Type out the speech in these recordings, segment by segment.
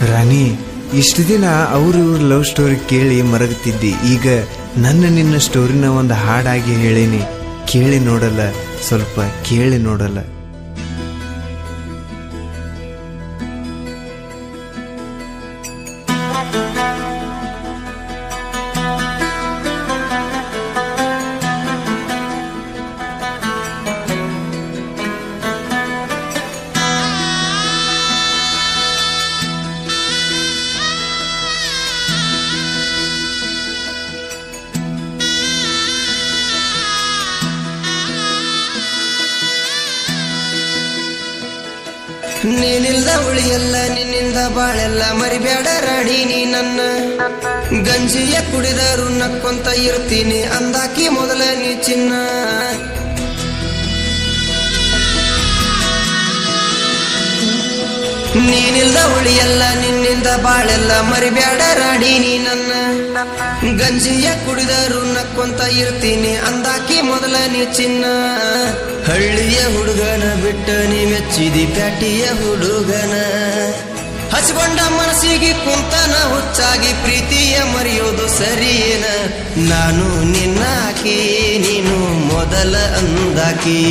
ರಾಣಿ, ಇಷ್ಟು ದಿನ ಅವ್ರ ಲವ್ ಸ್ಟೋರಿ ಕೇಳಿ ಮರಗುತ್ತಿದ್ದಿ. ಈಗ ನನ್ನ ನಿನ್ನ ಸ್ಟೋರಿನ ಒಂದು ಹಾಡಾಗಿ ಹೇಳೀನಿ, ಕೇಳಿ ನೋಡಲ್ಲ, ಸ್ವಲ್ಪ ಕೇಳಿ ನೋಡಲ್ಲ. ನೀನಿಲ್ದ ಉಳಿಯಲ್ಲ, ನಿನ್ನಿಂದ ಬಾಳೆಲ್ಲ, ಮರಿಬೇಡ ರಾಣಿ ನೀ ನನ್ನ. ಗಂಜಿಯ ಕುಡಿದರು ನಕ್ಕೊಂತ ಇರ್ತೀನಿ ಅಂದಾಕಿ ಮೊದಲ ನೀ ಚಿನ್ನ. ನೀನಿಲ್ದ ಉಳಿಯಲ್ಲ, ನಿನ್ನಿಂದ ಬಾಳೆಲ್ಲ, ಮರಿಬೇಡ ರಾಣಿ ನೀ ನನ್ನ. ಗಂಜಿಯ ಕುಡಿದರು ನಕ್ಕೊಂತ ಇರ್ತೀನಿ ಅಂದಾಕಿ ಮೊದಲ ನೀ ಚಿನ್ನ. ಹಳ್ಳಿಯ ಹುಡುಗನ ಬಿಟ್ಟ ನೀ ಮೆಚ್ಚಿದಿ ಪ್ಯಾಟಿಯ ಹುಡುಗನ. ಹಚ್ಕೊಂಡ ಮನಸ್ಸಿಗೆ ಕುಂತನ ಹುಚ್ಚಾಗಿ ಪ್ರೀತಿಯ ಮರೆಯೋದು ಸರಿಯೇನ. ನಾನು ನಿನ್ನಾಕಿ, ನೀನು ಮೊದಲ ಅಂದಾಕಿ.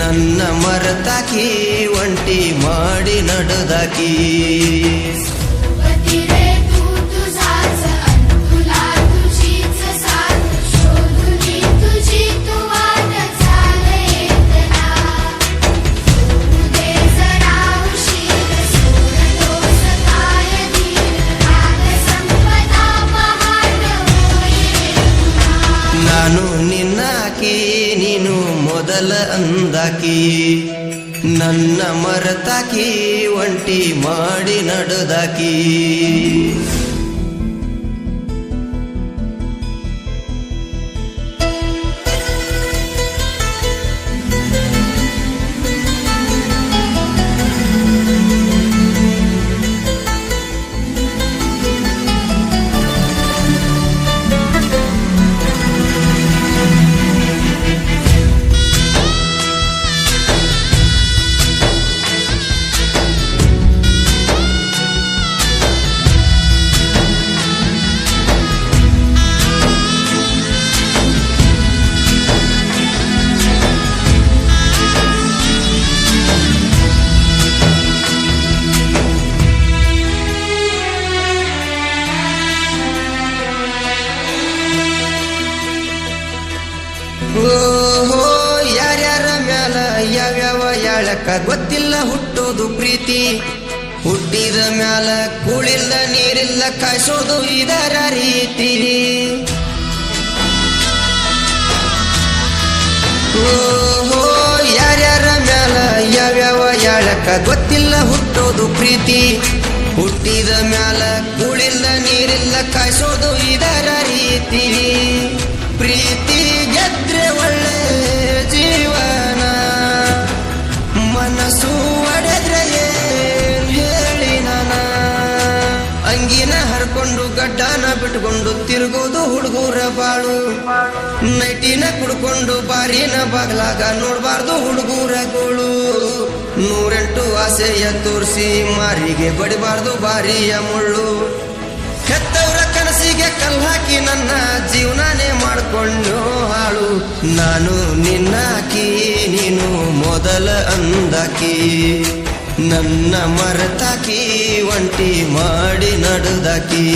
ನನ್ನ ಮರತಾಕಿ, ಒಂಟಿ ಮಾಡಿ ನಡೆದಾಕಿ. ನಾನು ನಿನ್ನಾಕಿ, ನೀನು ಮೊದಲ ಅಂದಾಕಿ. ನನ್ನ ಮರತಾಕಿ, ಒಂಟಿ ಮಾಡಿ ನಡೆದಾಕಿ. ಓಹೋ, ಯಾರ್ಯಾರ ಮ್ಯಾಲ ಯಾವ್ಯಾವ ಯಾಳಕ ಗೊತ್ತಿಲ್ಲ ಹುಟ್ಟೋದು ಪ್ರೀತಿ. ಹುಟ್ಟಿದ ಮ್ಯಾಲ ಕೂಳಿಲ್ಲ ನೀರಿಲ್ಲ, ಕಾಯಿಸೋದು ಇದರ ರೀತಿ. ಓಹೋ, ಯಾರ್ಯಾರ ಮ್ಯಾಲ ಯಾವ್ಯಾವ ಯಾಳಕ ಗೊತ್ತಿಲ್ಲ ಹುಟ್ಟೋದು ಪ್ರೀತಿ. ಹುಟ್ಟಿದ ಮ್ಯಾಲ ಕೂಳಿಲ್ಲ ನೀರಿಲ್ಲ, ಕಾಯಿಸೋದು ಇದರ ರೀತಿ. ಪ್ರೀತಿ ಗೆದ್ರೆ ಒಳ್ಳೆ ಜೀವನ, ಮನಸ್ಸು ಒಡೆದ್ರೆ ಏನ್ ಹೇಳಿ ನಾನ. ಅಂಗಿನ ಹರ್ಕೊಂಡು ಗಡ್ಡನ ಬಿಟ್ಕೊಂಡು ತಿರುಗೋದು ಹುಡುಗರ ಬಾಳು. ನೈಟಿನ ಕುಡ್ಕೊಂಡು ಬಾರಿನ ಬಾಗ್ಲಾಗ ನೋಡ್ಬಾರ್ದು ಹುಡುಗರ ಗೋಳು. 108 ಆಸೆಯ ತೋರಿಸಿ ಮಾರಿಗೆ ಬಡಿಬಾರ್ದು ಬಾರಿಯ ಮುಳ್ಳು. ಹೆತ್ತವರ ಕನಸಿಗೆ ಕಲ್ಹಾಕಿ ನನ್ನ ಜೀವನಾನೇ ಮಾಡ್ಕೊಂಡು ಹಾಳು. ನಾನು ನಿನ್ನಾಕಿ, ನೀನು ಮೊದಲ ಅಂದಾಕಿ. ನನ್ನ ಮರತಾಕಿ, ಒಂಟಿ ಮಾಡಿ ನಡೆದಾಕಿ.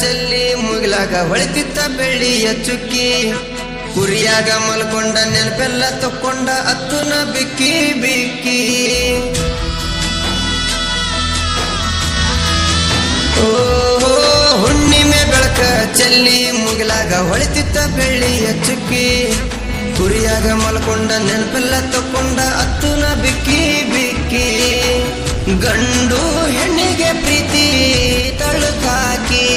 ಚೆಲ್ಲಿ ಮುಗಿಲಾಗ ಹೊಳಿತಿತ್ತ ಬೆಳ್ಳಿಯ ಚುಕ್ಕಿ. ಕುರಿಯಾಗ ಮಲ್ಕೊಂಡ ನೆನಪೆಲ್ಲ ತಕ್ಕೊಂಡ ಅತ್ತುನ ಬಿಕ್ಕಿ ಬಿಕ್ಕಿ ಓ ಹುಣ್ಣಿಮೆ ಬೆಳಕ ಚೆಲ್ಲಿ ಮುಗಿಲಾಗ ಹೊಳಿತಿತ್ತ ಬೆಳ್ಳಿಯ ಚುಕ್ಕಿ ಕುರಿಯಾಗ ಮಲ್ಕೊಂಡ ನೆನಪೆಲ್ಲ ತಕ್ಕೊಂಡ ಅತ್ತುನ ಬಿಕ್ಕಿ ಬಿಕ್ಕಿ ಗಂಡು ಹೆಣ್ಣಿಗೆ ಪ್ರೀತಿ ತಳುಕಾಕಿ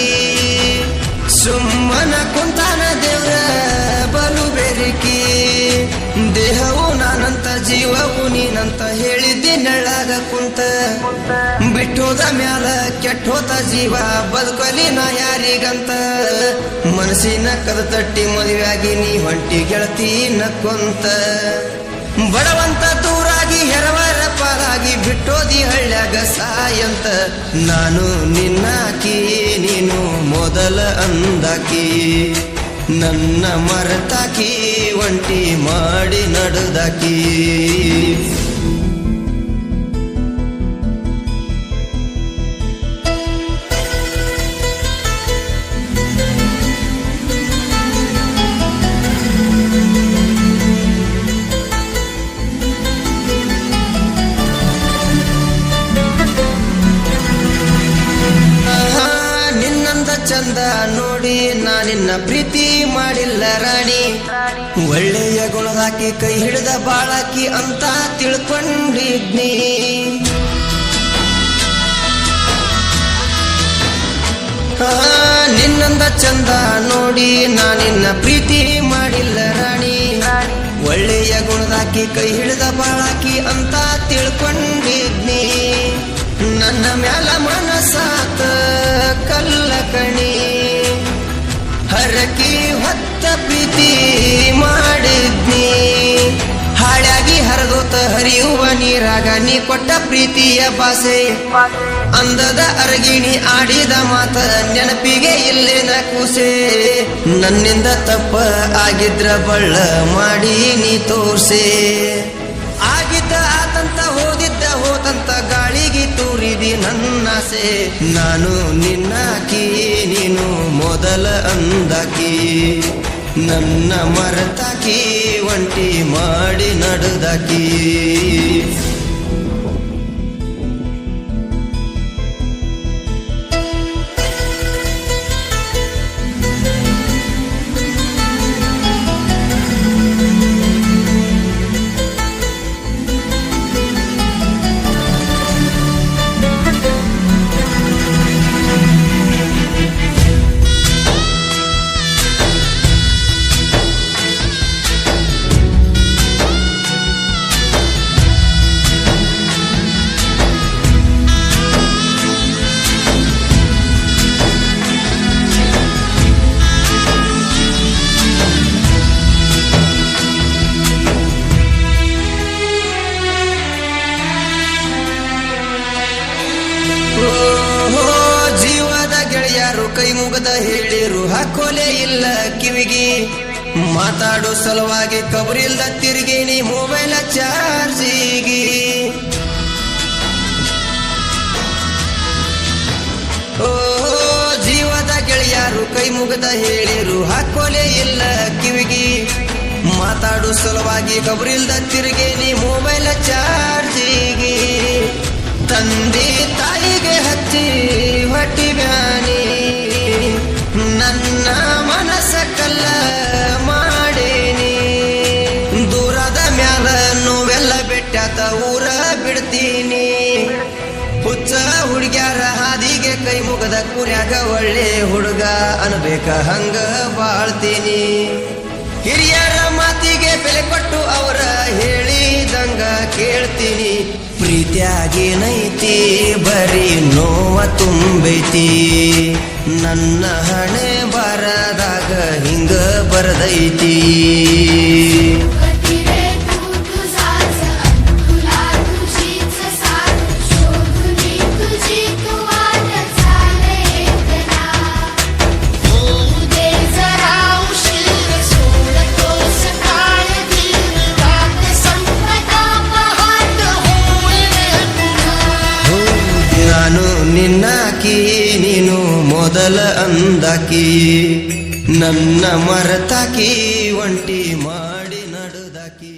ಸುಮ್ಮನ ಕುಂತಾನ ದೇವ್ರ ಬಲು ಬೆರಿಕಿ ದೇಹವು ನಾನಂತ ಜೀವವು ನೀನಂತ ಹೇಳಿದ್ದಿ ನೆಳ್ಳಾಗ ಕುಂತ ಬಿಟ್ಟೋದ ಮ್ಯಾಲ ಕೆಟ್ಟೋದ ಜೀವ ಬದುಕಲಿ ನಾ ಯಾರಿಗಂತ ಮನಸ್ಸಿನ ಕದ ತಟ್ಟಿ ಮದುವೆಯಾಗಿ ನೀ ಹೊಂಟಿ ಗೆಳತಿ ನಕ್ಕೊಂತ ಬಡವಂತ ದೂರಾಗಿ ಹೆರವರ ಪಾಲಾಗಿ ಬಿಟ್ಟೋದಿ ಹಳ್ಳ್ಯಾಗ ಸಾಯಂತ ನಾನು ನಿನ್ನಾಕಿ ನೀನು ಮೊದಲ ಅಂದಾಕಿ ನನ್ನ ಮರೆತಾಕಿ ಒಂಟಿ ಮಾಡಿ ನಡುದಾಕಿ ಚಂದ ನೋಡಿ ನಾನಿನ್ನ ಪ್ರೀತಿ ಮಾಡಿಲ್ಲ ರಾಣಿ ಒಳ್ಳೆಯ ಗುಣದಾಕಿ ಕೈ ಹಿಡಿದ ಬಾಳಾಕಿ ಅಂತ ತಿಳ್ಕೊಂಡಿದ್ನಿ ನಿನ್ನಂದ ಚಂದ ನೋಡಿ ನಾನಿನ್ನ ಪ್ರೀತಿ ಮಾಡಿಲ್ಲ ರಾಣಿ ಒಳ್ಳೆಯ ಗುಣದಾಕಿ ಕೈ ಹಿಡಿದ ಬಾಳಾಕಿ ಅಂತ ತಿಳ್ಕೊಂಡಿದ್ನಿ ನನ್ನ ಮ್ಯಾಲ ಮನಸಾತ ಕಲ್ಲ ಕಣಿ ಹರಕಿ ಹೊತ್ತ ಪ್ರೀತಿ ಮಾಡಿದ್ನಿ ಹಾಳಾಗಿ ಹರದೋತ ಹರಿಯುವ ನೀರಾಗ ನೀ ಕೊಟ್ಟ ಪ್ರೀತಿಯ ಭಾಷೆ ಅಂದದ ಅರಗಿಣಿ ಆಡಿದ ಮಾತ ನೆನಪಿಗೆ ಇಲ್ಲೇನ ಕೂಸೆ ನನ್ನಿಂದ ತಪ್ಪ ಆಗಿದ್ರ ಬಳ್ಳ ಮಾಡಿ ನೀ ತೋರ್ಸೆ ಆಗಿದ್ದ ಆತಂತ ಹೋದಿದ್ದ ಹೋತಂತ ಗಾಳಿಗೆ ತೂರಿದಿ ನನ್ನಾಸೆ ನಾನು ನಿನ್ನಾಕಿ ನೀನು ಮೊದಲ ಅಂದಾಕಿ ನನ್ನ ಮರೆತಾಕಿ ಒಂಟಿ ಮಾಡಿ ನಡುದಾಕಿ ಜೀವದ ಗೆಳೆಯರು ಕೈ ಮುಗದ ಹೇಳಿರು ಹಾಕೋಲೆ ಇಲ್ಲ ಕಿವಿಗಿ ಮಾತಾಡೋ ಸಲುವಾಗಿ ಕಬರಿಲ್ದ ತಿರುಗಿನಿ ಮೊಬೈಲ ಚಾರ್ಜಿಗಿ ಓ ಜೀವದ ಗೆಳೆಯರು ಕೈ ಮುಗದ ಹೇಳಿರು ಹಾಕೋಲೆ ಇಲ್ಲ ಕಿವಿಗಿ ಮಾತಾಡೋ ಸಲುವಾಗಿ ಕಬರಿಲ್ದ ತಿರುಗಿನಿ ಮೊಬೈಲ ಚಾರ್ಜಿಗಿ ತಂದೆ ತಾಯಿಗೆ ಹಚ್ಚಿ ಹೊಟ್ಟಿ ಬ್ಯಾನಿ ನನ್ನ ಮನಸ್ಸ ಕಲ್ಲ ಮಾಡೇನಿ ದೂರದ ಮ್ಯಾಲ ನೋವೆಲ್ಲ ಬೆಟ್ಟಾತ ಊರ ಬಿಡ್ತೀನಿ ಹುಚ್ಚ ಹುಡುಗ್ಯಾರ ಹಾದಿಗೆ ಕೈ ಮುಗದ ಕುರ್ಯಾಗ ಒಳ್ಳೆ ಹುಡುಗ ಅನ್ಬೇಕ ಹಂಗ ಬಾಳ್ತೀನಿ ಹಿರಿಯರ ಮಾತಿಗೆ ಬೆಲೆ ಕೊಟ್ಟು ಅವರ ಹೇಳಿದಂಗ ಕೇಳ್ತೀನಿ ಪ್ರೀತಿಯಾಗೇನೈತಿ ಬರೀ ನೋವ ತುಂಬೈತಿ ನನ್ನ ಹಣೆ ಬರದಾಗ ಹಿಂಗ ಬರದೈತಿ ನಿನ್ನಾಕಿ ನೀನು ಮೊದಲ ಅಂದಾಕಿ ನನ್ನ ಮರೆತಾಕಿ ಒಂಟಿ ಮಾಡಿ ನಡುದಾಕಿ